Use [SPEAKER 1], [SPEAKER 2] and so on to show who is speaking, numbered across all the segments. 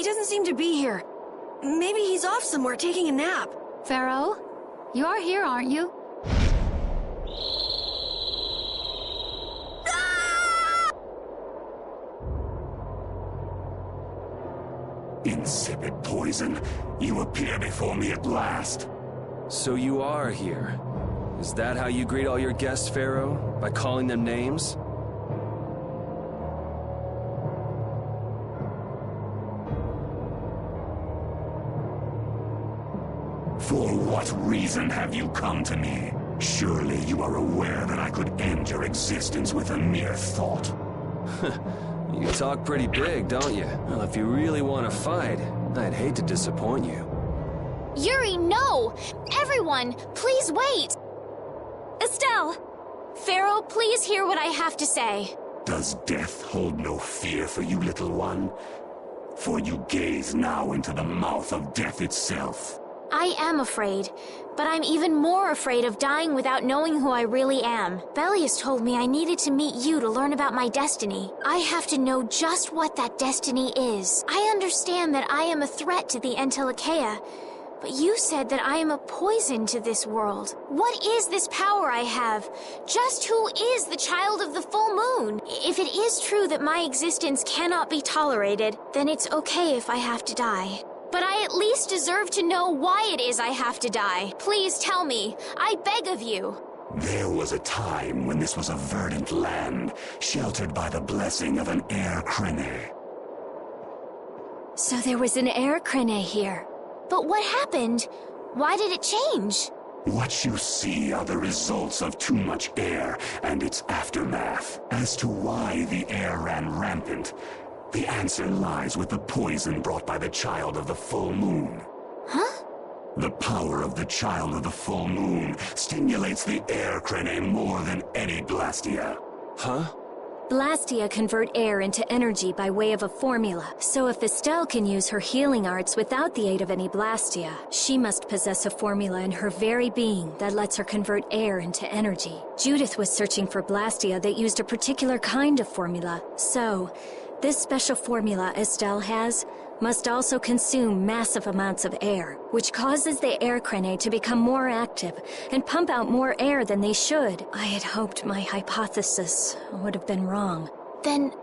[SPEAKER 1] He doesn't seem to be here. Maybe he's off somewhere taking a nap.
[SPEAKER 2] Pharaoh, you're here, aren't you?
[SPEAKER 3] Insipid poison, you appear before me at last.
[SPEAKER 4] So you are here. Is that how you greet all your guests, Pharaoh? By calling them names?
[SPEAKER 3] For what reason have you come to me? Surely you are aware that I could end your existence with a mere thought.
[SPEAKER 4] You talk pretty big, don't you? Well, if you really want to fight, I'd hate to disappoint you.
[SPEAKER 5] Yuri, no! Everyone, please wait! Estelle! Pharaoh, please hear what I have to say.
[SPEAKER 3] Does death hold no fear for you, little one? For you gaze now into the mouth of death itself.
[SPEAKER 5] I am afraid, but I'm even more afraid of dying without knowing who I really am. Belius told me I needed to meet you to learn about my destiny. I have to know just what that destiny is. I understand that I am a threat to the Entelikeia, but you said that I am a poison to this world. What is this power I have? Just who is the child of the full moon? If it is true that my existence cannot be tolerated, then it's okay if I have to die. But I at least deserve to know why it is I have to die. Please tell me. I beg of you.
[SPEAKER 3] There was a time when this was a verdant land, sheltered by the blessing of an air crene.
[SPEAKER 5] So there was an air crene here. But what happened? Why did it change?
[SPEAKER 3] What you see are the results of too much air and its aftermath. As to why the air ran rampant, the answer lies with the poison brought by the child of the full moon.
[SPEAKER 5] Huh?
[SPEAKER 3] The power of the child of the full moon stimulates the air crene more than any blastia.
[SPEAKER 4] Huh?
[SPEAKER 6] Blastia convert air into energy by way of a formula. So if Estelle can use her healing arts without the aid of any blastia, she must possess a formula in her very being that lets her convert air into energy. Judith was searching for blastia that used a particular kind of formula. So, this special formula Estelle has must also consume massive amounts of air, which causes the air crene to become more active and pump out more air than they should. I had hoped my hypothesis would have been wrong.
[SPEAKER 5] Then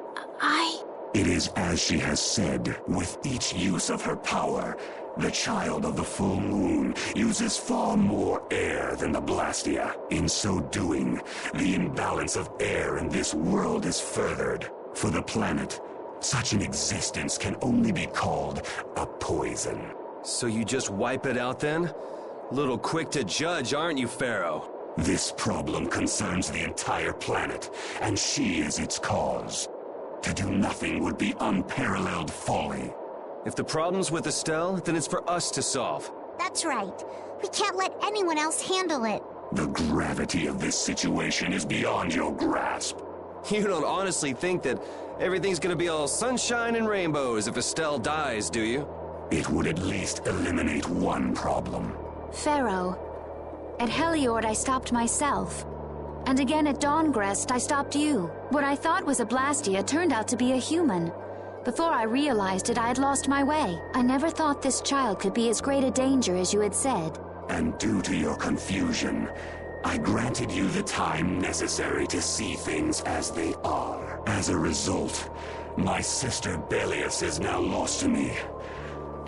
[SPEAKER 3] It is as she has said, with each use of her power, the child of the full moon uses far more air than the blastia. In so doing, the imbalance of air in this world is furthered. For the planet, such an existence can only be called a poison.
[SPEAKER 4] So you just wipe it out then? Little quick to judge, aren't you, Pharaoh?
[SPEAKER 3] This problem concerns the entire planet, and she is its cause. To do nothing would be unparalleled folly.
[SPEAKER 4] If the problem's with Estelle, then it's for us to solve.
[SPEAKER 7] That's right. We can't let anyone else handle it.
[SPEAKER 3] The gravity of this situation is beyond your grasp.
[SPEAKER 4] You don't honestly think that everything's gonna be all sunshine and rainbows if Estelle dies, do you?
[SPEAKER 3] It would at least eliminate one problem.
[SPEAKER 2] Pharaoh, at Heliord I stopped myself. And again at Dawngrest I stopped you. What I thought was a Blastia turned out to be a human. Before I realized it, I had lost my way. I never thought this child could be as great a danger as you had said.
[SPEAKER 3] And due to your confusion, I granted you the time necessary to see things as they are. As a result, my sister Belius is now lost to me.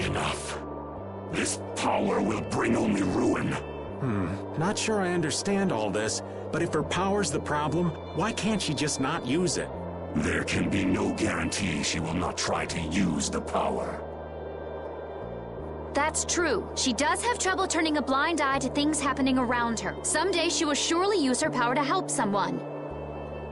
[SPEAKER 3] Enough. This power will bring only ruin.
[SPEAKER 8] Not sure I understand all this, but if her power's the problem, why can't she just not use it?
[SPEAKER 3] There can be no guarantee she will not try to use the power.
[SPEAKER 2] That's true. She does have trouble turning a blind eye to things happening around her. Someday she will surely use her power to help someone.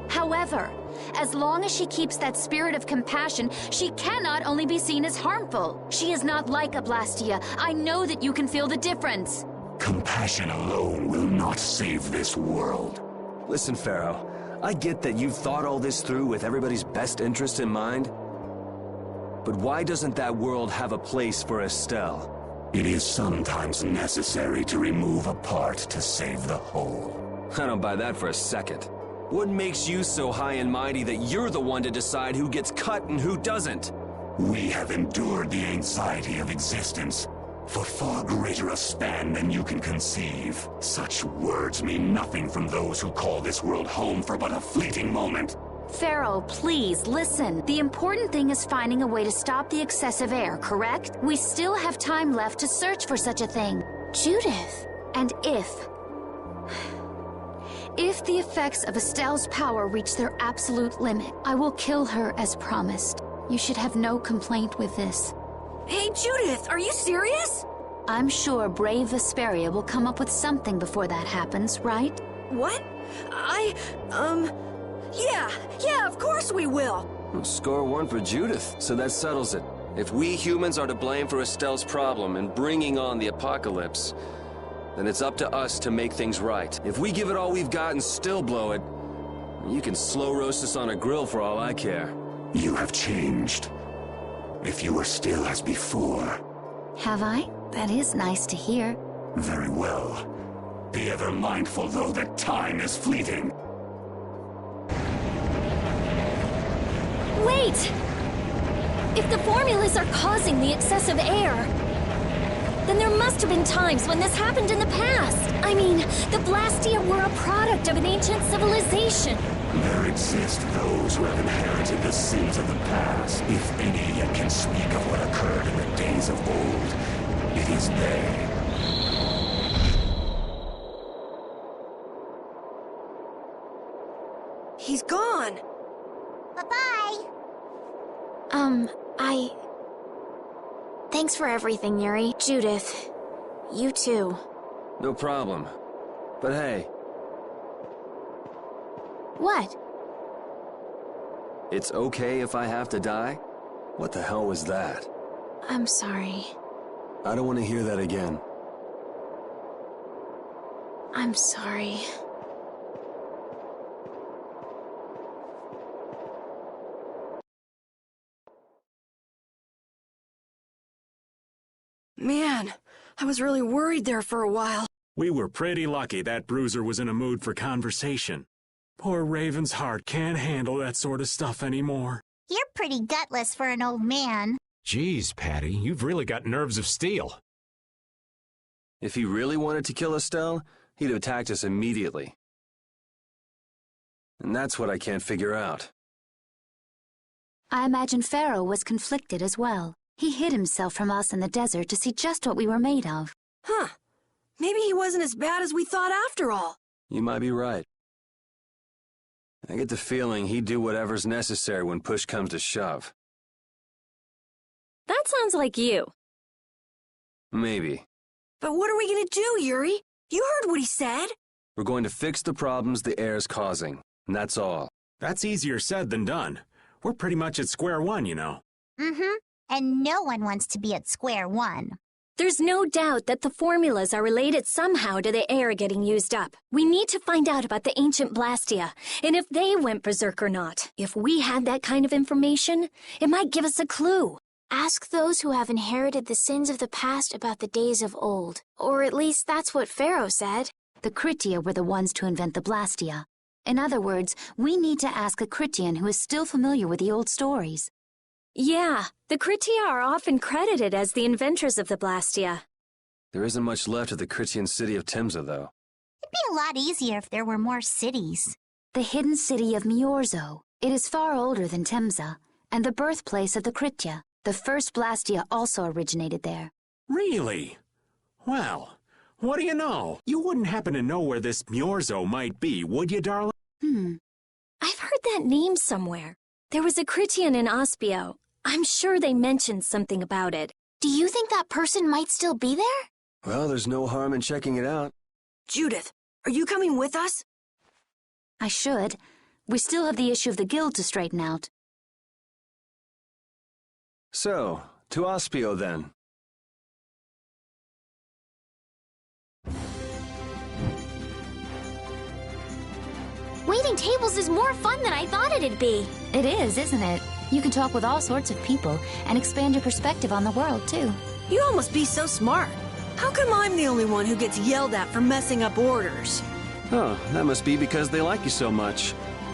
[SPEAKER 2] However, as long as she keeps that spirit of compassion, she cannot only be seen as harmful. She is not like a Blastia. I know that you can feel the difference.
[SPEAKER 3] Compassion alone will not save this world.
[SPEAKER 4] Listen, Pharaoh, I get that you've thought all this through with everybody's best interest in mind. But why doesn't that world have a place for Estelle?
[SPEAKER 3] It is sometimes necessary to remove a part to save the whole.
[SPEAKER 4] I don't buy that for a second. What makes you so high and mighty that you're the one to decide who gets cut and who doesn't?
[SPEAKER 3] We have endured the anxiety of existence for far greater a span than you can conceive. Such words mean nothing from those who call this world home for but a fleeting moment.
[SPEAKER 2] Pharaoh, please, listen. The important thing is finding a way to stop the excessive air, correct? We still have time left to search for such a thing.
[SPEAKER 5] Judith.
[SPEAKER 2] And if the effects of Estelle's power reach their absolute limit, I will kill her as promised. You should have no complaint with this.
[SPEAKER 1] Hey, Judith, are you serious?
[SPEAKER 2] I'm sure brave Vesperia will come up with something before that happens, right?
[SPEAKER 1] What? Yeah, of course we will.
[SPEAKER 4] Score one for Judith, so that settles it. If we humans are to blame for Estelle's problem and bringing on the apocalypse, then it's up to us to make things right. If we give it all we've got and still blow it, you can slow roast us on a grill for all I care.
[SPEAKER 3] You have changed. If you were still as before.
[SPEAKER 2] Have I? That is nice to hear.
[SPEAKER 3] Very well. Be ever mindful, though, that time is fleeting.
[SPEAKER 6] Wait! If the formulas are causing the excessive air, then there must have been times when this happened in the past. I mean, the Blastia were a product of an ancient civilization.
[SPEAKER 3] There exist those who have inherited the sins of the past. If any yet can speak of what occurred in the days of old, it is they.
[SPEAKER 1] He's gone.
[SPEAKER 7] Bye-bye.
[SPEAKER 5] Thanks for everything, Yuri. Judith, you too.
[SPEAKER 4] No problem. But hey,
[SPEAKER 5] What?
[SPEAKER 4] it's okay if I have to die? What the hell was that?
[SPEAKER 5] I'm sorry.
[SPEAKER 4] I don't want to hear that again.
[SPEAKER 5] I'm sorry.
[SPEAKER 1] Man, I was really worried there for a while.
[SPEAKER 8] We were pretty lucky that bruiser was in a mood for conversation. Poor Raven's heart can't handle that sort of stuff anymore.
[SPEAKER 7] You're pretty gutless for an old man.
[SPEAKER 8] Geez, Patty, you've really got nerves of steel.
[SPEAKER 4] If he really wanted to kill Estelle, he'd have attacked us immediately. And that's what I can't figure out.
[SPEAKER 2] I imagine Pharaoh was conflicted as well. He hid himself from us in the desert to see just what we were made of.
[SPEAKER 1] Huh. Maybe he wasn't as bad as we thought after all.
[SPEAKER 4] You might be right. I get the feeling he'd do whatever's necessary when push comes to shove.
[SPEAKER 6] That sounds like you.
[SPEAKER 4] Maybe.
[SPEAKER 1] But what are we gonna do, Yuri? You heard what he said.
[SPEAKER 4] We're going to fix the problems the air's causing, and that's all.
[SPEAKER 8] That's easier said than done. We're pretty much at square one, you know.
[SPEAKER 7] Mm-hmm. And no one wants to be at square one.
[SPEAKER 6] There's no doubt that the formulas are related somehow to the air getting used up. We need to find out about the ancient Blastia, and if they went berserk or not. If we had that kind of information, it might give us a clue.
[SPEAKER 5] Ask those who have inherited the sins of the past about the days of old. Or at least that's what Pharaoh said.
[SPEAKER 2] The Critia were the ones to invent the Blastia. In other words, we need to ask a Critian who is still familiar with the old stories.
[SPEAKER 6] Yeah, the Critia are often credited as the inventors of the Blastia.
[SPEAKER 4] There isn't much left of the Critian city of Timza, though.
[SPEAKER 7] It'd be a lot easier if there were more cities.
[SPEAKER 2] The hidden city of Miorzo. It is far older than Timza, and the birthplace of the Critia. The first Blastia also originated there.
[SPEAKER 8] Really? Well, what do you know? You wouldn't happen to know where this Miorzo might be, would you, darling?
[SPEAKER 6] I've heard that name somewhere. There was a Critian in Ospio. I'm sure they mentioned something about it.
[SPEAKER 5] Do you think that person might still be there?
[SPEAKER 4] Well, there's no harm in checking it out.
[SPEAKER 1] Judith, are you coming with us?
[SPEAKER 2] I should. We still have the issue of the guild to straighten out.
[SPEAKER 4] So, to Ospio then.
[SPEAKER 5] Waiting tables is more fun than I thought it'd be.
[SPEAKER 2] It is, isn't it? You can talk with all sorts of people and expand your perspective on the world, too.
[SPEAKER 1] You all must be so smart. How come I'm the only one who gets yelled at for messing up orders?
[SPEAKER 4] Oh, that must be because they like you so much.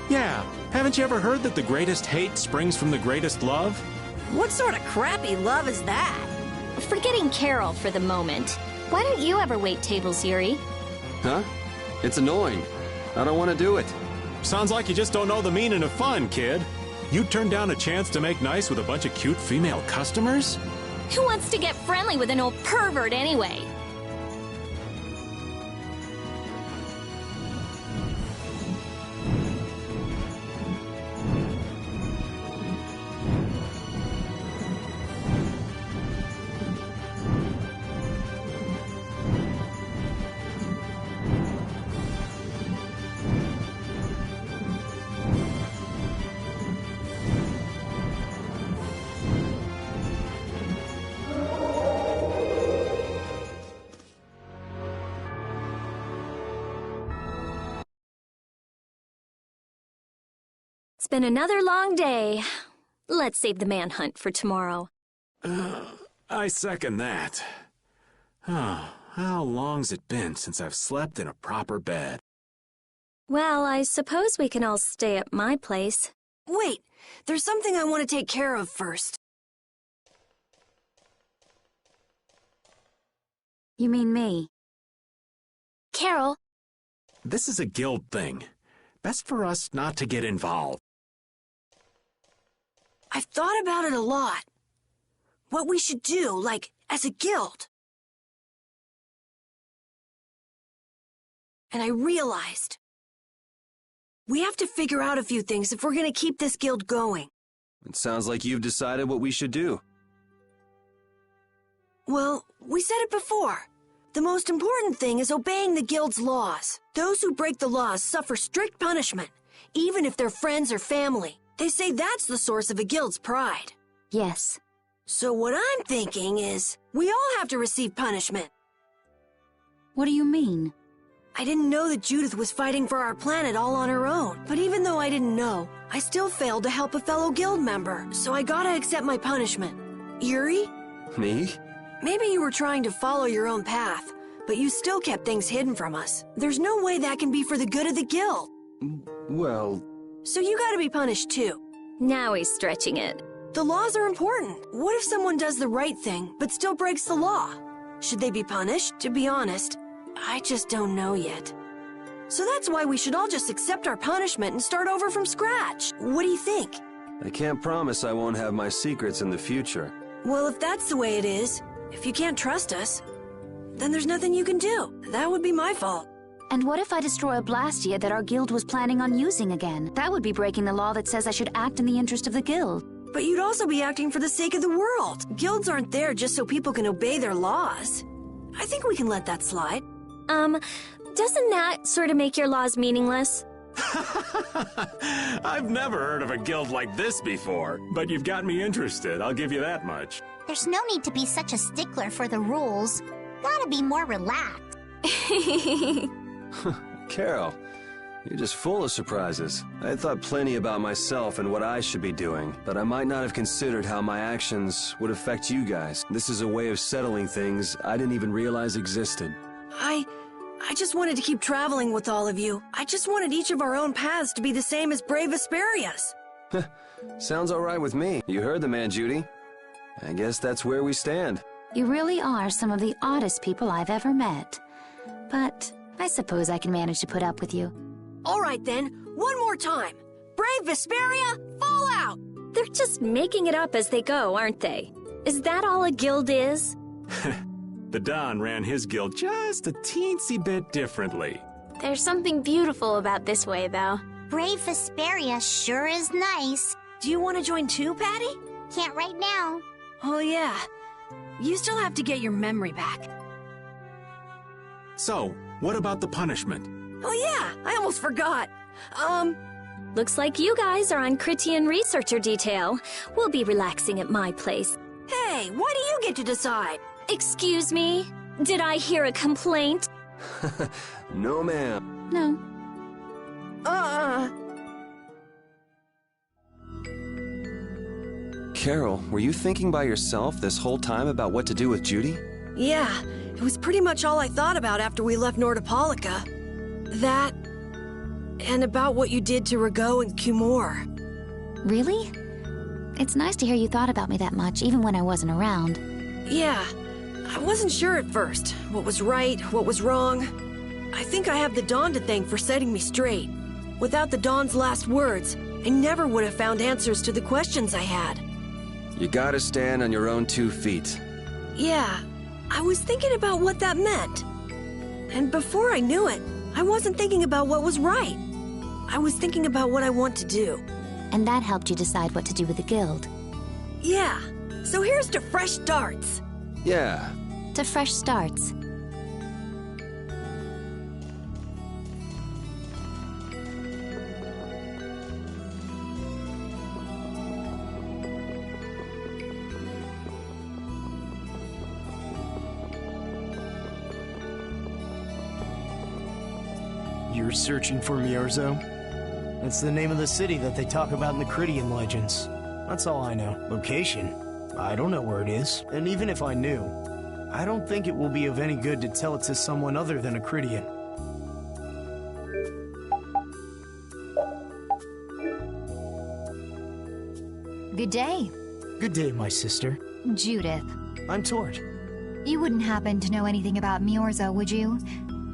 [SPEAKER 8] Yeah, haven't you ever heard that the greatest hate springs from the greatest love?
[SPEAKER 1] What sort of crappy love is that?
[SPEAKER 2] Forgetting Carol for the moment, why don't you ever wait tables, Yuri?
[SPEAKER 4] Huh? It's annoying. I don't want to do it.
[SPEAKER 8] Sounds like you just don't know the meaning of fun, kid. You turned down a chance to make nice with a bunch of cute female customers?
[SPEAKER 2] Who wants to get friendly with an old pervert anyway?
[SPEAKER 6] It's been another long day. Let's save the manhunt for tomorrow.
[SPEAKER 8] I second that. Oh, how long's it been since I've slept in a proper bed?
[SPEAKER 6] Well, I suppose we can all stay at my place.
[SPEAKER 1] Wait, there's something I want to take care of first.
[SPEAKER 2] You mean me?
[SPEAKER 5] Carol,
[SPEAKER 8] This is a guild thing. Best for us not to get involved.
[SPEAKER 1] I've thought about it a lot. What we should do, like, as a guild. And I realized we have to figure out a few things if we're gonna keep this guild going.
[SPEAKER 4] It sounds like you've decided what we should do.
[SPEAKER 1] Well, we said it before. The most important thing is obeying the guild's laws. Those who break the laws suffer strict punishment, even if they're friends or family. They say that's the source of a guild's pride.
[SPEAKER 2] Yes.
[SPEAKER 1] So what I'm thinking is, we all have to receive punishment.
[SPEAKER 2] What do you mean?
[SPEAKER 1] I didn't know that Judith was fighting for our planet all on her own. But even though I didn't know, I still failed to help a fellow guild member. So I gotta accept my punishment. Yuri?
[SPEAKER 4] Me?
[SPEAKER 1] Maybe you were trying to follow your own path, but you still kept things hidden from us. There's no way that can be for the good of the guild.
[SPEAKER 4] Well...
[SPEAKER 1] So you gotta be punished too.
[SPEAKER 6] Now he's stretching it.
[SPEAKER 1] The laws are important. What if someone does the right thing, but still breaks the law? Should they be punished? To be honest, I just don't know yet. So that's why we should all just accept our punishment and start over from scratch. What do you think?
[SPEAKER 4] I can't promise I won't have my secrets in the future.
[SPEAKER 1] Well, if that's the way it is, if you can't trust us, then there's nothing you can do. That would be my fault.
[SPEAKER 2] And what if I destroy a Blastia that our guild was planning on using again? That would be breaking the law that says I should act in the interest of the guild.
[SPEAKER 1] But you'd also be acting for the sake of the world. Guilds aren't there just so people can obey their laws. I think we can let that slide.
[SPEAKER 6] Doesn't that sort of make your laws meaningless?
[SPEAKER 8] I've never heard of a guild like this before, but you've got me interested, I'll give you that much.
[SPEAKER 7] There's no need to be such a stickler for the rules. Gotta be more relaxed.
[SPEAKER 4] Carol, you're just full of surprises. I thought plenty about myself and what I should be doing, but I might not have considered how my actions would affect you guys. This is a way of settling things I didn't even realize existed.
[SPEAKER 1] I just wanted to keep traveling with all of you. I just wanted each of our own paths to be the same as brave Vesperia's.
[SPEAKER 4] Sounds all right with me. You heard the man, Judy. I guess that's where we stand.
[SPEAKER 2] You really are some of the oddest people I've ever met. But I suppose I can manage to put up with you.
[SPEAKER 1] All right then, one more time. Brave Vesperia, fall out!
[SPEAKER 6] They're just making it up as they go, aren't they? Is that all a guild is?
[SPEAKER 8] The Don ran his guild just a teensy bit differently.
[SPEAKER 5] there's something beautiful about this way, though.
[SPEAKER 7] Brave Vesperia sure is nice.
[SPEAKER 1] Do you want to join too, Patty?
[SPEAKER 7] Can't right now.
[SPEAKER 1] Oh yeah. You still have to get your memory back.
[SPEAKER 8] So, what about the punishment?
[SPEAKER 1] Oh yeah, I almost forgot.
[SPEAKER 6] Looks like you guys are on Critian researcher detail. We'll be relaxing at my place.
[SPEAKER 1] Hey, why do you get to decide?
[SPEAKER 6] Excuse me? Did I hear a complaint?
[SPEAKER 4] No, ma'am.
[SPEAKER 2] No.
[SPEAKER 4] Carol, were you thinking by yourself this whole time about what to do with Judy?
[SPEAKER 1] Yeah, it was pretty much all I thought about after we left Nordopolica. That, and about what you did to Rago and Cumor.
[SPEAKER 2] Really? It's nice to hear you thought about me that much, even when I wasn't around.
[SPEAKER 1] Yeah, I wasn't sure at first. What was right, what was wrong. I think I have the Dawn to thank for setting me straight. Without the Dawn's last words, I never would have found answers to the questions I had.
[SPEAKER 4] You gotta stand on your own 2 feet.
[SPEAKER 1] Yeah, I was thinking about what that meant. And before I knew it, I wasn't thinking about what was right. I was thinking about what I want to do.
[SPEAKER 2] And that helped you decide what to do with the guild.
[SPEAKER 1] Yeah, so here's to fresh starts.
[SPEAKER 4] Yeah.
[SPEAKER 2] To fresh starts.
[SPEAKER 9] You're searching for Miorzo? That's the name of the city that they talk about in the Cridian legends. That's all I know. Location? I don't know where it is. And even if I knew, I don't think it will be of any good to tell it to someone other than a Cridian.
[SPEAKER 10] Good day.
[SPEAKER 9] Good day, my sister.
[SPEAKER 10] Judith.
[SPEAKER 9] I'm Tort.
[SPEAKER 10] You wouldn't happen to know anything about Miorzo, would you?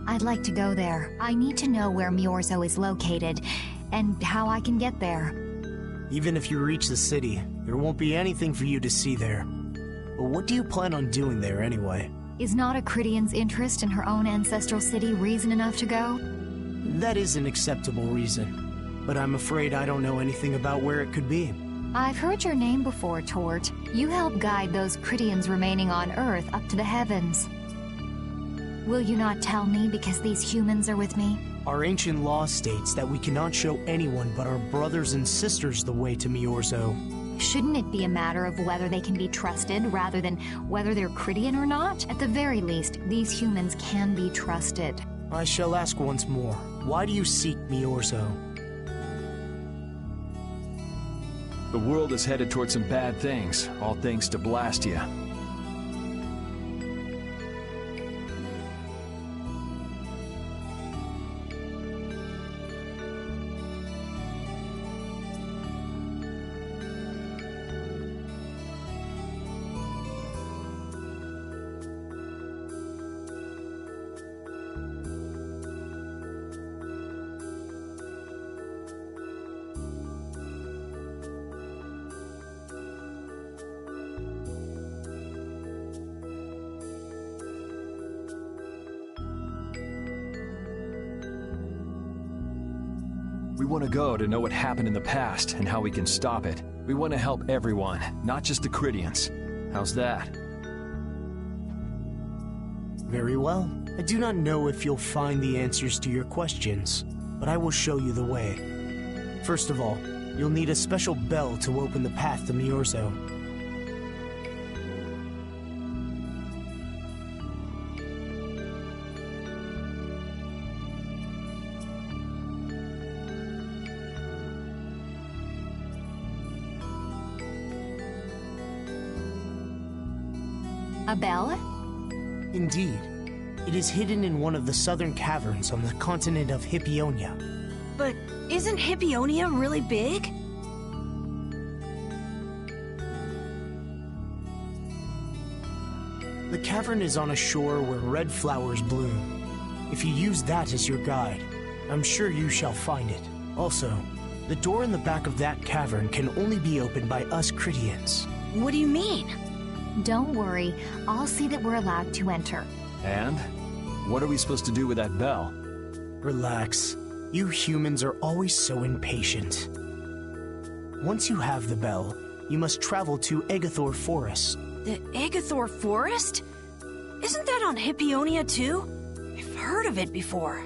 [SPEAKER 10] I'd like to go there. I need to know where Miorzo is located, and how I can get there.
[SPEAKER 9] Even if you reach the city, there won't be anything for you to see there. But what do you plan on doing there anyway?
[SPEAKER 10] Is not a Cridian's interest in her own ancestral city reason enough to go?
[SPEAKER 9] That is an acceptable reason. But I'm afraid I don't know anything about where it could be.
[SPEAKER 10] I've heard your name before, Tort. You help guide those Cridians remaining on Earth up to the heavens. Will you not tell me because these humans are with me?
[SPEAKER 9] Our ancient law states that we cannot show anyone but our brothers and sisters the way to Miorzo.
[SPEAKER 10] Shouldn't it be a matter of whether they can be trusted rather than whether they're Cridian or not? At the very least, these humans can be trusted.
[SPEAKER 9] I shall ask once more. Why do you seek Miorzo?
[SPEAKER 11] The world is headed towards some bad things, all thanks to Blastia. We want to go to know what happened in the past and how we can stop it. We want to help everyone, not just the Cridians. How's that?
[SPEAKER 9] Very well. I do not know if you'll find the answers to your questions, but I will show you the way. First of all, you'll need a special bell to open the path to Miorzo.
[SPEAKER 10] A bell?
[SPEAKER 9] Indeed. It is hidden in one of the southern caverns on the continent of Hippionia.
[SPEAKER 1] But isn't Hippionia really big?
[SPEAKER 9] The cavern is on a shore where red flowers bloom. If you use that as your guide, I'm sure you shall find it. Also, the door in the back of that cavern can only be opened by us Cridians.
[SPEAKER 1] What do you mean?
[SPEAKER 10] Don't worry, I'll see that we're allowed to enter.
[SPEAKER 11] And? What are we supposed to do with that bell?
[SPEAKER 9] Relax. You humans are always so impatient. Once you have the bell, you must travel to Agathor Forest.
[SPEAKER 1] The Agathor Forest? Isn't that on Hippionia too? I've heard of it before.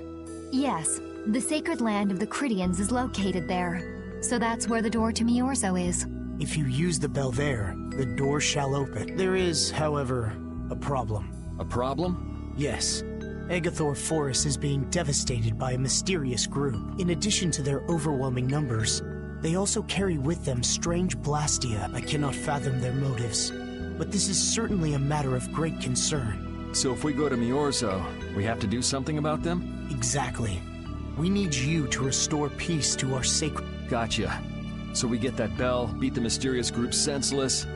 [SPEAKER 10] Yes, the sacred land of the Cridians is located there. So that's where the door to Miorzo is.
[SPEAKER 9] If you use the bell there, the door shall open. There is, however, a problem.
[SPEAKER 11] A problem?
[SPEAKER 9] Yes. Agathor Forest is being devastated by a mysterious group. In addition to their overwhelming numbers, they also carry with them strange Blastia. I cannot fathom their motives, but this is certainly a matter of great concern.
[SPEAKER 11] So if we go to Miorzo, we have to do something about them?
[SPEAKER 9] Exactly. We need you to restore peace to our sacred...
[SPEAKER 11] Gotcha. So we get that bell, beat the mysterious group senseless.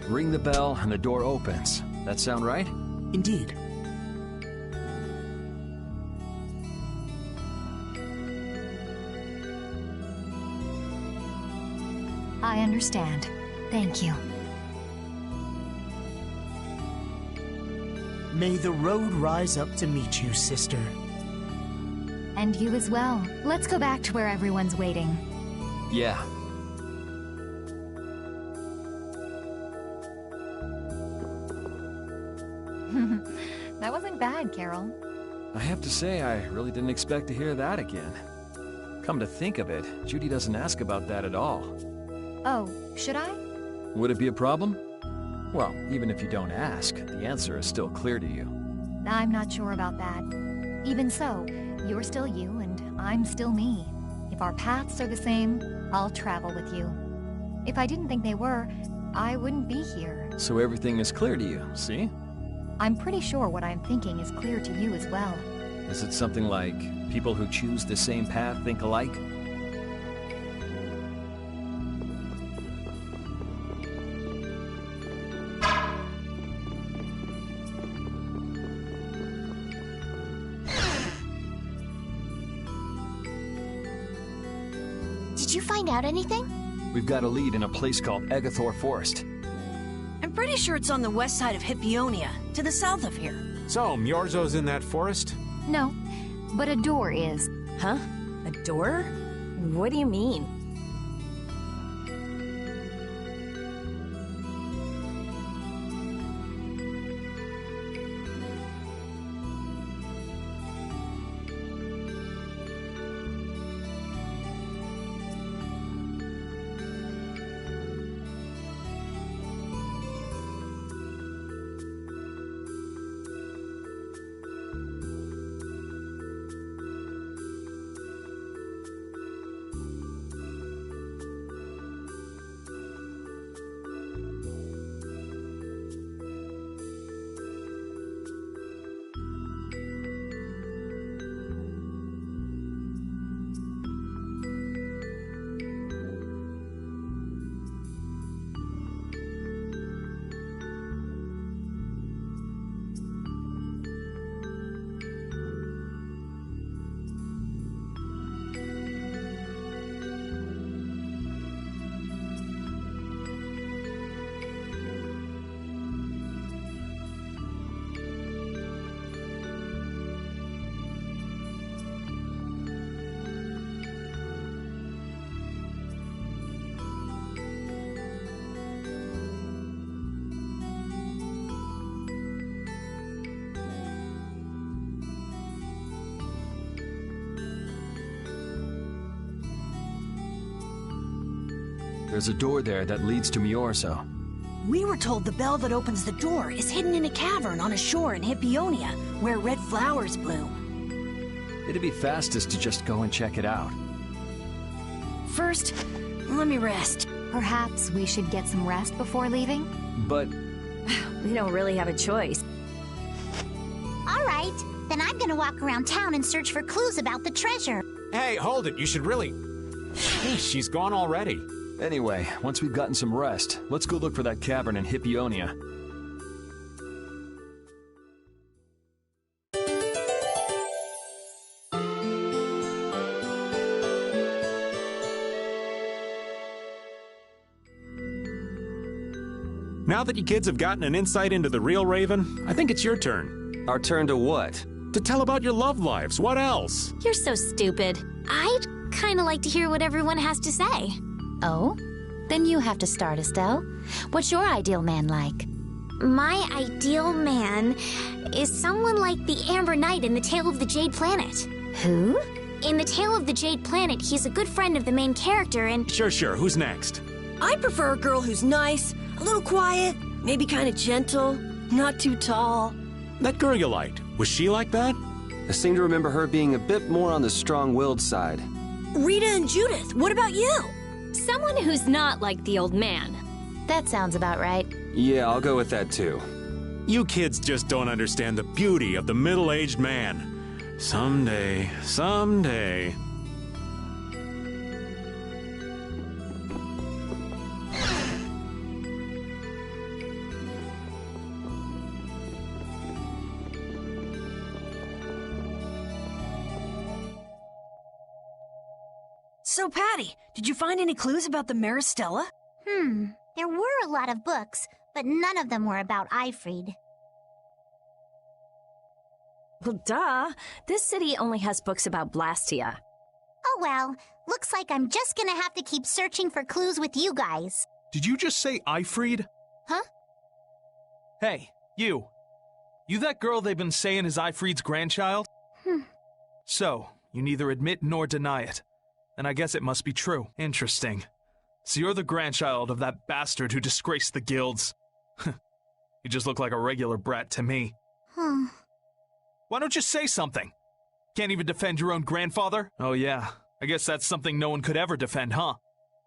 [SPEAKER 11] Ring the bell and the door opens. That sound right?
[SPEAKER 9] Indeed.
[SPEAKER 10] I understand. Thank you.
[SPEAKER 9] May the road rise up to meet you, sister.
[SPEAKER 10] And you as well. Let's go back to where everyone's waiting.
[SPEAKER 11] Yeah.
[SPEAKER 10] That wasn't bad, Carol.
[SPEAKER 11] I have to say, I really didn't expect to hear that again. Come to think of it, Judy doesn't ask about that at all.
[SPEAKER 10] Oh, should I?
[SPEAKER 11] Would it be a problem? Well, even if you don't ask, the answer is still clear to you.
[SPEAKER 10] I'm not sure about that. Even so, you're still you and I'm still me. If our paths are the same, I'll travel with you. If I didn't think they were, I wouldn't be here.
[SPEAKER 11] So everything is clear to you, see?
[SPEAKER 10] I'm pretty sure what I'm thinking is clear to you as well.
[SPEAKER 11] Is it something like people who choose the same path think alike?
[SPEAKER 5] Did you find out anything?
[SPEAKER 11] We've got a lead in a place called Egathor Forest.
[SPEAKER 1] I'm pretty sure it's on the west side of Hippionia, to the south of here.
[SPEAKER 8] So, Myorzo's in that forest?
[SPEAKER 10] No, but a door is.
[SPEAKER 6] Huh? A door? What do you mean?
[SPEAKER 11] There's a door there that leads to Myorzo.
[SPEAKER 1] We were told the bell that opens the door is hidden in a cavern on a shore in Hippionia, where red flowers bloom.
[SPEAKER 11] It'd be fastest to just go and check it out.
[SPEAKER 1] First, let me rest.
[SPEAKER 10] Perhaps we should get some rest before leaving?
[SPEAKER 11] But
[SPEAKER 6] We don't really have a choice.
[SPEAKER 7] All right, then I'm gonna walk around town and search for clues about the treasure.
[SPEAKER 8] Hey, hold it. You should really... She's gone already.
[SPEAKER 11] anyway, once we've gotten some rest, let's go look for that cavern in Hippionia.
[SPEAKER 8] Now that you kids have gotten an insight into the real Raven, I think it's your turn.
[SPEAKER 4] Our turn to what?
[SPEAKER 8] To tell about your love lives. What else?
[SPEAKER 5] You're so stupid. I'd kind of like to hear what everyone has to say.
[SPEAKER 2] Oh? Then you have to start, Estelle. What's your ideal man like?
[SPEAKER 5] My ideal man is someone like the Amber Knight in The Tale of the Jade Planet.
[SPEAKER 2] Who?
[SPEAKER 5] In The Tale of the Jade Planet, he's a good friend of the main character and...
[SPEAKER 8] Sure. Who's next?
[SPEAKER 1] I prefer a girl who's nice, a little quiet, maybe kind of gentle, not too tall.
[SPEAKER 8] That girl you liked. Was she like that?
[SPEAKER 4] I seem to remember her being a bit more on the strong-willed side.
[SPEAKER 1] Rita and Judith, what about you?
[SPEAKER 6] Someone who's not like the old man.
[SPEAKER 5] That sounds about right.
[SPEAKER 4] Yeah, I'll go with that too.
[SPEAKER 8] You kids just don't understand the beauty of the middle-aged man. Someday, someday.
[SPEAKER 1] So, Patty, did you find any clues about the Maristella?
[SPEAKER 7] There were a lot of books, but none of them were about Ifrid.
[SPEAKER 6] Well, duh. This city only has books about Blastia.
[SPEAKER 7] Oh well, looks like I'm just gonna have to keep searching for clues with you guys.
[SPEAKER 12] Did you just say Ifrid?
[SPEAKER 7] Huh?
[SPEAKER 12] Hey, you. You that girl they've been saying is Ifrid's grandchild? So, you neither admit nor deny it. And I guess it must be true. Interesting. So you're the grandchild of that bastard who disgraced the guilds. You just look like a regular brat to me. Why don't you say something? Can't even defend your own grandfather? Oh yeah, I guess that's something no one could ever defend, huh?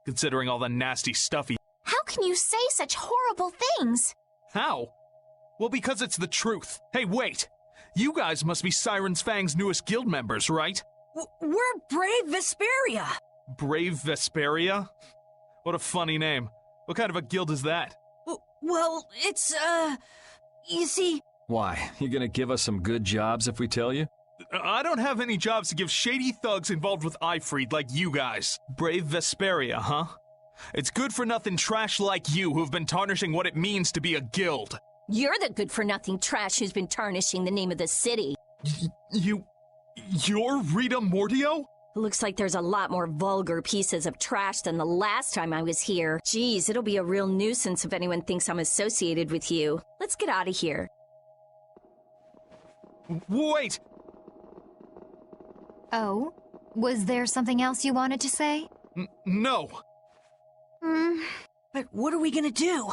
[SPEAKER 12] Considering all the nasty stuff he...
[SPEAKER 5] How can you say such horrible things?
[SPEAKER 12] How? Well, because it's the truth. Hey, wait! You guys must be Siren's Fang's newest guild members, right?
[SPEAKER 1] We're Brave Vesperia.
[SPEAKER 12] Brave Vesperia? What a funny name. What kind of a guild is that?
[SPEAKER 1] Well, it's, you see...
[SPEAKER 11] Why? You gonna give us some good jobs if we tell you?
[SPEAKER 12] I don't have any jobs to give shady thugs involved with Ifrid like you guys. Brave Vesperia, huh? It's good-for-nothing trash like you who've been tarnishing what it means to be a guild.
[SPEAKER 6] You're the good-for-nothing trash who's been tarnishing the name of the city.
[SPEAKER 12] You're Rita Mordio?
[SPEAKER 6] Looks like there's a lot more vulgar pieces of trash than the last time I was here. Geez, it'll be a real nuisance if anyone thinks I'm associated with you. Let's get out of here.
[SPEAKER 12] Wait!
[SPEAKER 10] Oh? Was there something else you wanted to say?
[SPEAKER 12] No.
[SPEAKER 1] But what are we gonna do?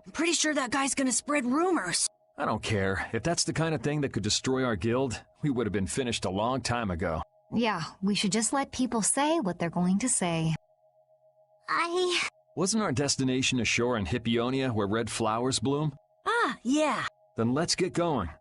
[SPEAKER 1] I'm pretty sure that guy's gonna spread rumors.
[SPEAKER 11] I don't care. If that's the kind of thing that could destroy our guild, we would have been finished a long time ago.
[SPEAKER 10] Yeah, we should just let people say what they're going to say.
[SPEAKER 11] Wasn't our destination ashore in Hippionia where red flowers bloom?
[SPEAKER 1] Ah, yeah.
[SPEAKER 11] Then let's get going.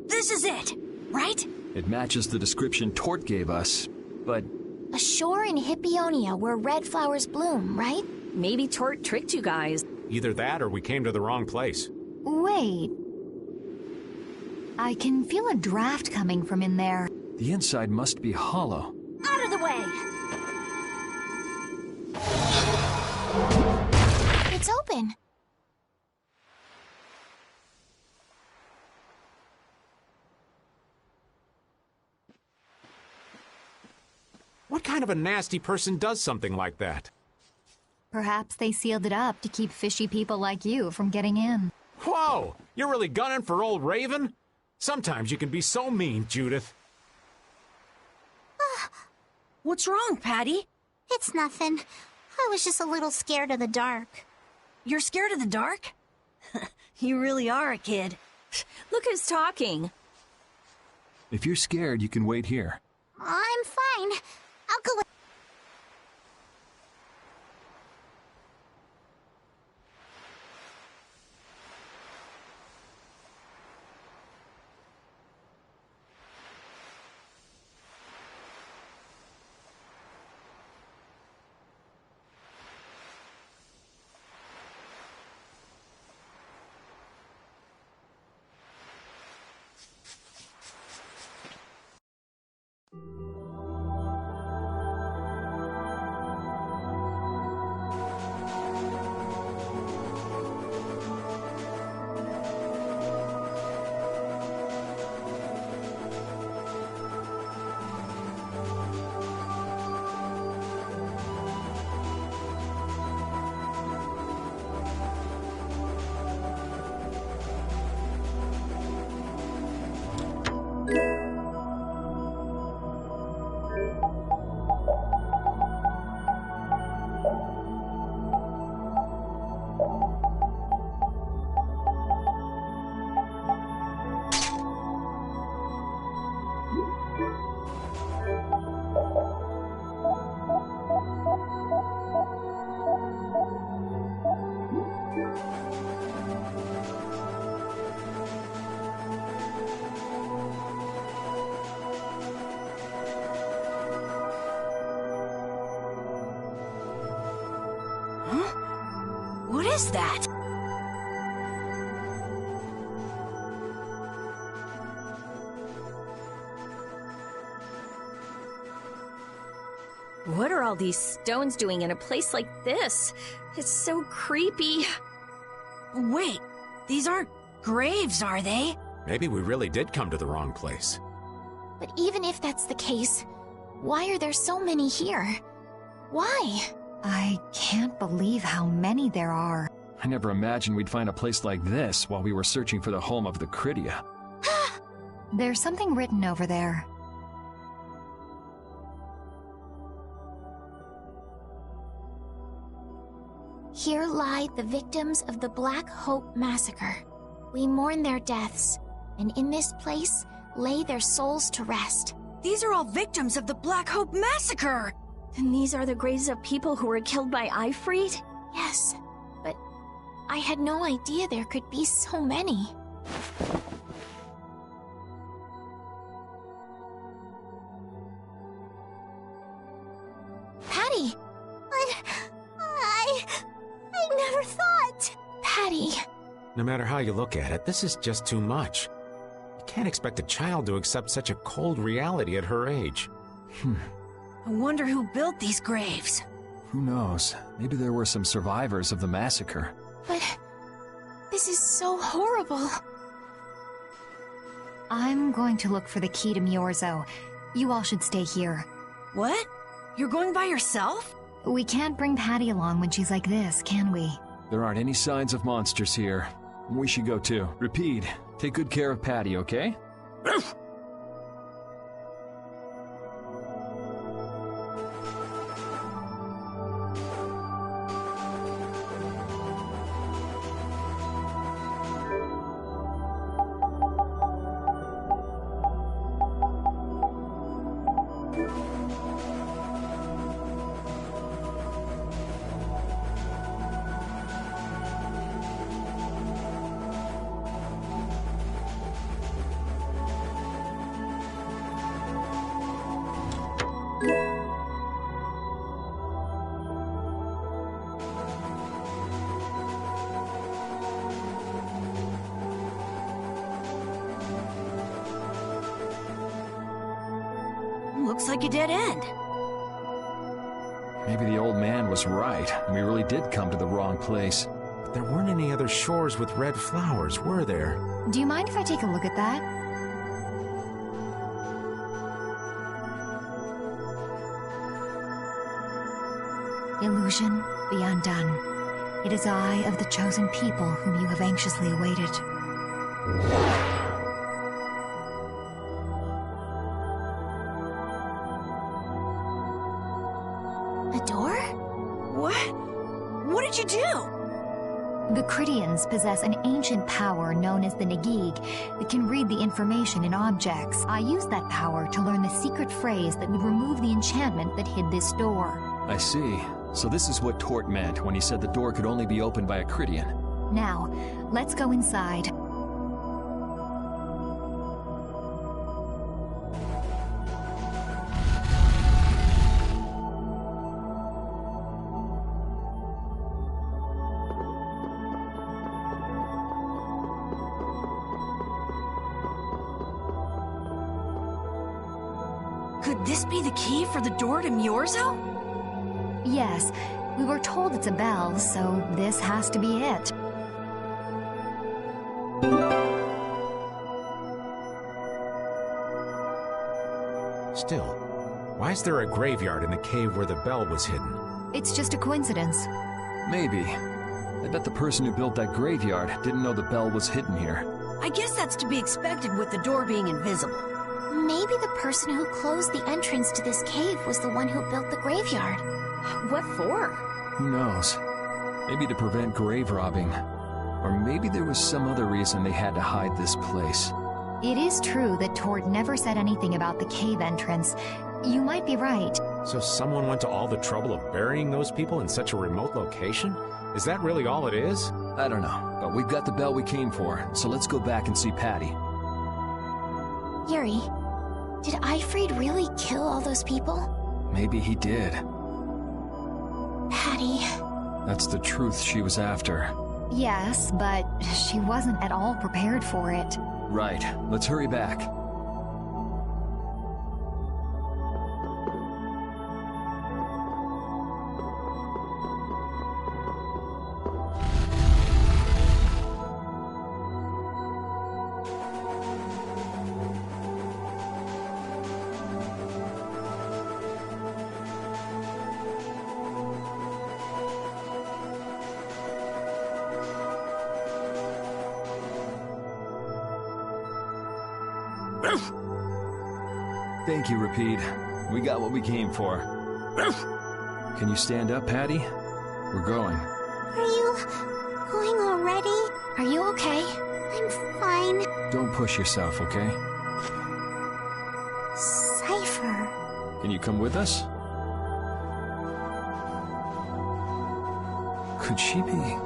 [SPEAKER 1] This is it, right?
[SPEAKER 11] It matches the description Tort gave us, but...
[SPEAKER 5] A shore in Hippionia where red flowers bloom, right?
[SPEAKER 6] Maybe Tort tricked you guys.
[SPEAKER 8] Either that or we came to the wrong place.
[SPEAKER 10] Wait. I can feel a draft coming from in there.
[SPEAKER 11] The inside must be hollow.
[SPEAKER 5] Out of the way! It's open.
[SPEAKER 8] What kind of a nasty person does something like that?
[SPEAKER 10] Perhaps they sealed it up to keep fishy people like you from getting in.
[SPEAKER 8] Whoa! You're really gunning for old Raven? Sometimes you can be so mean, Judith.
[SPEAKER 1] What's wrong, Patty?
[SPEAKER 7] It's nothing. I was just a little scared of the dark.
[SPEAKER 1] You're scared of the dark? You really are a kid.
[SPEAKER 6] Look who's talking.
[SPEAKER 11] If you're scared, you can wait here.
[SPEAKER 7] I'm fine. I'll go with...
[SPEAKER 1] What is that?
[SPEAKER 6] What are all these stones doing in a place like this? It's so creepy.
[SPEAKER 1] Wait, these aren't graves, are they?
[SPEAKER 13] Maybe we really did come to the wrong place.
[SPEAKER 5] But even if that's the case, why are there so many here? Why?
[SPEAKER 10] I can't believe how many there are.
[SPEAKER 11] I never imagined we'd find a place like this while we were searching for the home of the Cridia.
[SPEAKER 10] There's something written over there.
[SPEAKER 5] Here lie the victims of the Black Hope Massacre. We mourn their deaths, and in this place lay their souls to rest.
[SPEAKER 1] These are all victims of the Black Hope Massacre!
[SPEAKER 6] And these are the graves of people who were killed by Ifrit?
[SPEAKER 5] Yes, but I had no idea there could be so many. Patty! I never thought! Patty!
[SPEAKER 13] No matter how you look at it, this is just too much. You can't expect a child to accept such a cold reality at her age.
[SPEAKER 1] I wonder who built these graves.
[SPEAKER 11] Who knows? Maybe there were some survivors of the massacre.
[SPEAKER 5] But this is so horrible.
[SPEAKER 10] I'm going to look for the key to Myorzo. You all should stay here.
[SPEAKER 1] What? You're going by yourself?
[SPEAKER 10] We can't bring Patty along when she's like this, can we?
[SPEAKER 11] There aren't any signs of monsters here. We should go too. Repeat, take good care of Patty, okay?
[SPEAKER 1] Looks like a dead end.
[SPEAKER 11] Maybe the old man was right, and we really did come to the wrong place.
[SPEAKER 13] But there weren't any other shores with red flowers, were there?
[SPEAKER 10] Do you mind if I take a look at that? Illusion, be undone. It is I of the chosen people whom you have anxiously awaited.
[SPEAKER 1] A door? What? What did you do?
[SPEAKER 10] The Cridians possess an ancient power known as the Negig that can read the information in objects. I used that power to learn the secret phrase that would remove the enchantment that hid this door.
[SPEAKER 11] I see. So this is what Tort meant when he said the door could only be opened by a Cridian.
[SPEAKER 10] Now, let's go inside.
[SPEAKER 1] Could this be the key for the door to Myorzo?
[SPEAKER 10] Yes, we were told it's a bell, so this has to be it.
[SPEAKER 13] Still, why is there a graveyard in the cave where the bell was hidden?
[SPEAKER 10] It's just a coincidence.
[SPEAKER 11] Maybe. I bet the person who built that graveyard didn't know the bell was hidden here.
[SPEAKER 1] I guess that's to be expected with the door being invisible.
[SPEAKER 5] Maybe the person who closed the entrance to this cave was the one who built the graveyard.
[SPEAKER 1] What for?
[SPEAKER 11] Who knows? Maybe to prevent grave robbing. Or maybe there was some other reason they had to hide this place.
[SPEAKER 10] It is true that Tort never said anything about the cave entrance. You might be right.
[SPEAKER 13] So someone went to all the trouble of burying those people in such a remote location? Is that really all it is?
[SPEAKER 11] I don't know, but we've got the bell we came for, so let's go back and see Patty.
[SPEAKER 5] Yuri, did Ifrid really kill all those people?
[SPEAKER 11] Maybe he did.
[SPEAKER 5] Patty.
[SPEAKER 11] That's the truth she was after.
[SPEAKER 10] Yes, but she wasn't at all prepared for it.
[SPEAKER 11] Right. Let's hurry back. Thank you, Rapide. We got what we came for. Can you stand up, Patty? We're going.
[SPEAKER 5] Are you going already? Are you okay? I'm fine.
[SPEAKER 11] Don't push yourself, okay?
[SPEAKER 5] Cypher.
[SPEAKER 11] Can you come with us? Could she be...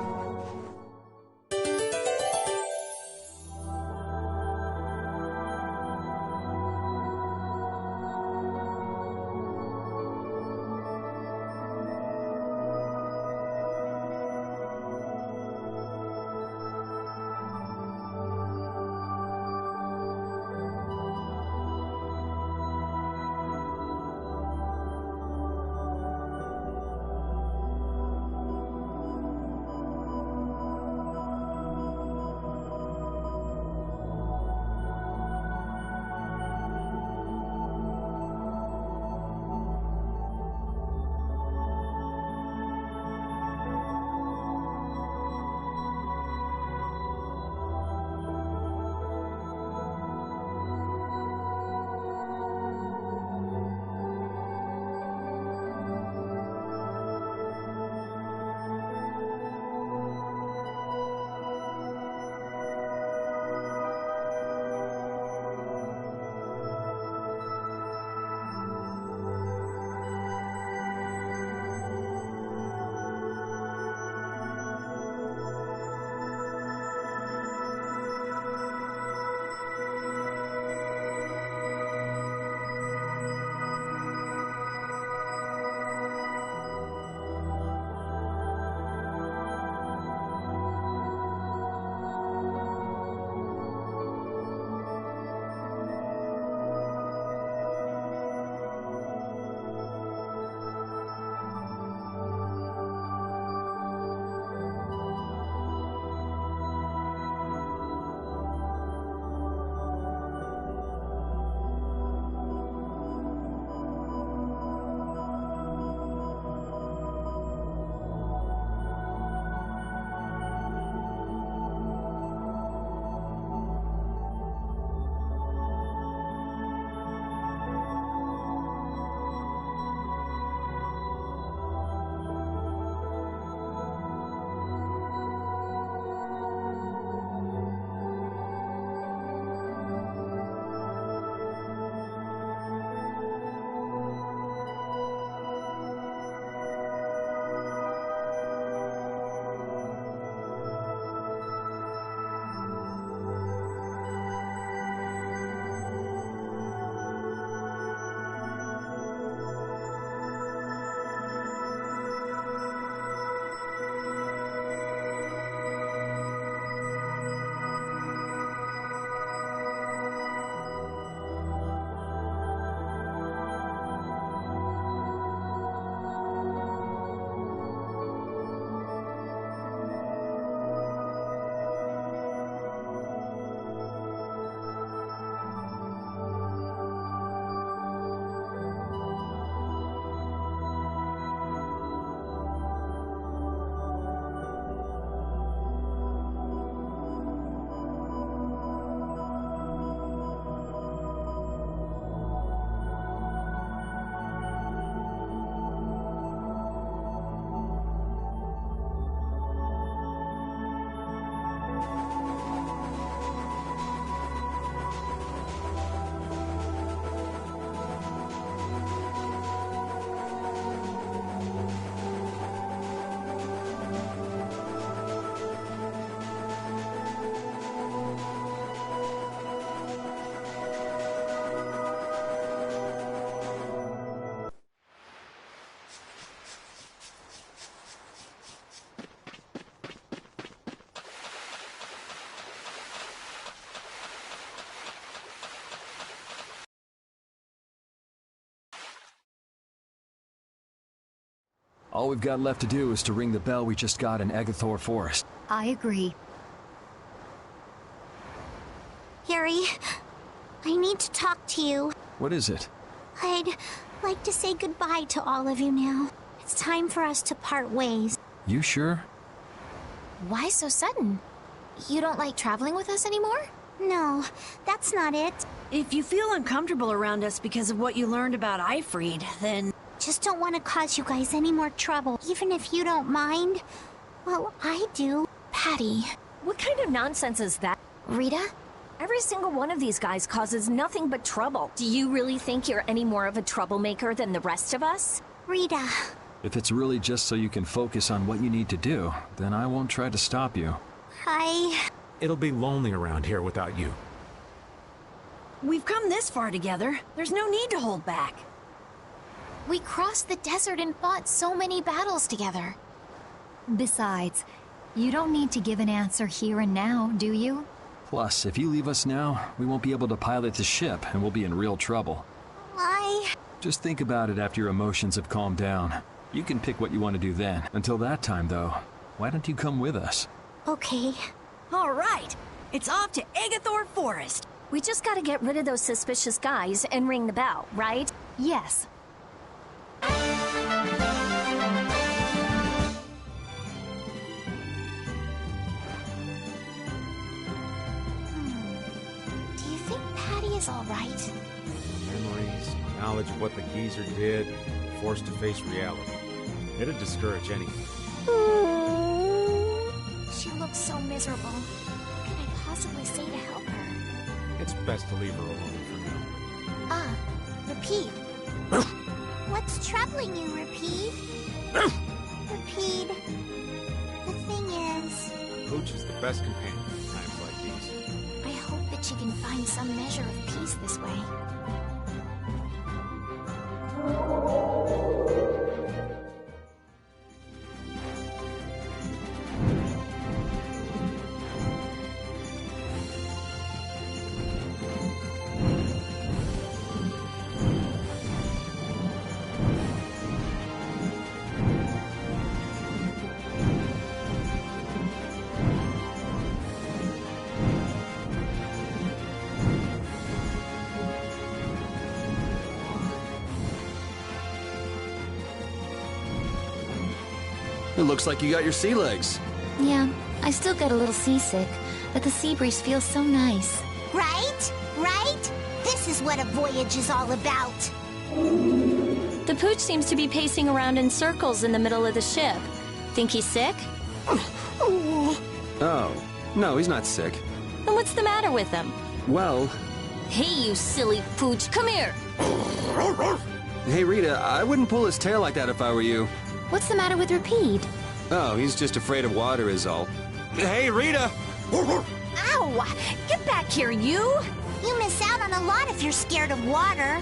[SPEAKER 11] All we've got left to do is to ring the bell we just got in Egathor Forest.
[SPEAKER 10] I agree.
[SPEAKER 7] Yuri, I need to talk to you.
[SPEAKER 11] What is it?
[SPEAKER 7] I'd like to say goodbye to all of you now. It's time for us to part ways.
[SPEAKER 11] You sure?
[SPEAKER 5] Why so sudden? You don't like traveling with us anymore?
[SPEAKER 7] No, that's not it.
[SPEAKER 1] If you feel uncomfortable around us because of what you learned about Ifried, then...
[SPEAKER 7] Just don't want to cause you guys any more trouble, even if you don't mind. Well, I do.
[SPEAKER 6] Patty, what kind of nonsense is that?
[SPEAKER 5] Rita?
[SPEAKER 6] Every single one of these guys causes nothing but trouble. Do you really think you're any more of a troublemaker than the rest of us?
[SPEAKER 7] Rita.
[SPEAKER 11] If it's really just so you can focus on what you need to do, then I won't try to stop you.
[SPEAKER 13] It'll be lonely around here without you.
[SPEAKER 1] We've come this far together. There's no need to hold back.
[SPEAKER 5] We crossed the desert and fought so many battles together.
[SPEAKER 10] Besides, you don't need to give an answer here and now, do you?
[SPEAKER 11] Plus, if you leave us now, we won't be able to pilot the ship, and we'll be in real trouble. Just think about it after your emotions have calmed down. You can pick what you want to do then. Until that time, though, why don't you come with us?
[SPEAKER 7] Okay.
[SPEAKER 1] All right. It's off to Egathor Forest.
[SPEAKER 6] We just gotta get rid of those suspicious guys and ring the bell, right?
[SPEAKER 10] Yes.
[SPEAKER 7] Do you think Patty is all right?
[SPEAKER 13] Memories, knowledge of what the geezer did, forced to face reality. It'd discourage anything.
[SPEAKER 5] She looks so miserable. What can I possibly say to help her?
[SPEAKER 13] It's best to leave her alone for now.
[SPEAKER 7] Rapide. What's troubling you, Rapide? Rapide. The thing is...
[SPEAKER 13] Pooch is the best companion in times like these.
[SPEAKER 5] I hope that she can find some measure of peace this way.
[SPEAKER 4] It looks like you got your sea legs.
[SPEAKER 5] Yeah, I still get a little seasick, but the sea breeze feels so nice.
[SPEAKER 7] Right? Right? This is what a voyage is all about.
[SPEAKER 6] The pooch seems to be pacing around in circles in the middle of the ship. Think he's sick?
[SPEAKER 4] Oh, no, he's not sick.
[SPEAKER 6] Then what's the matter with him?
[SPEAKER 4] Well...
[SPEAKER 6] Hey, you silly pooch, come here!
[SPEAKER 4] Hey, Rita, I wouldn't pull his tail like that if I were you.
[SPEAKER 5] What's the matter with Rapide?
[SPEAKER 4] Oh, he's just afraid of water is all. Hey, Rita!
[SPEAKER 6] Ow! Get back here, you!
[SPEAKER 7] You miss out on a lot if you're scared of water.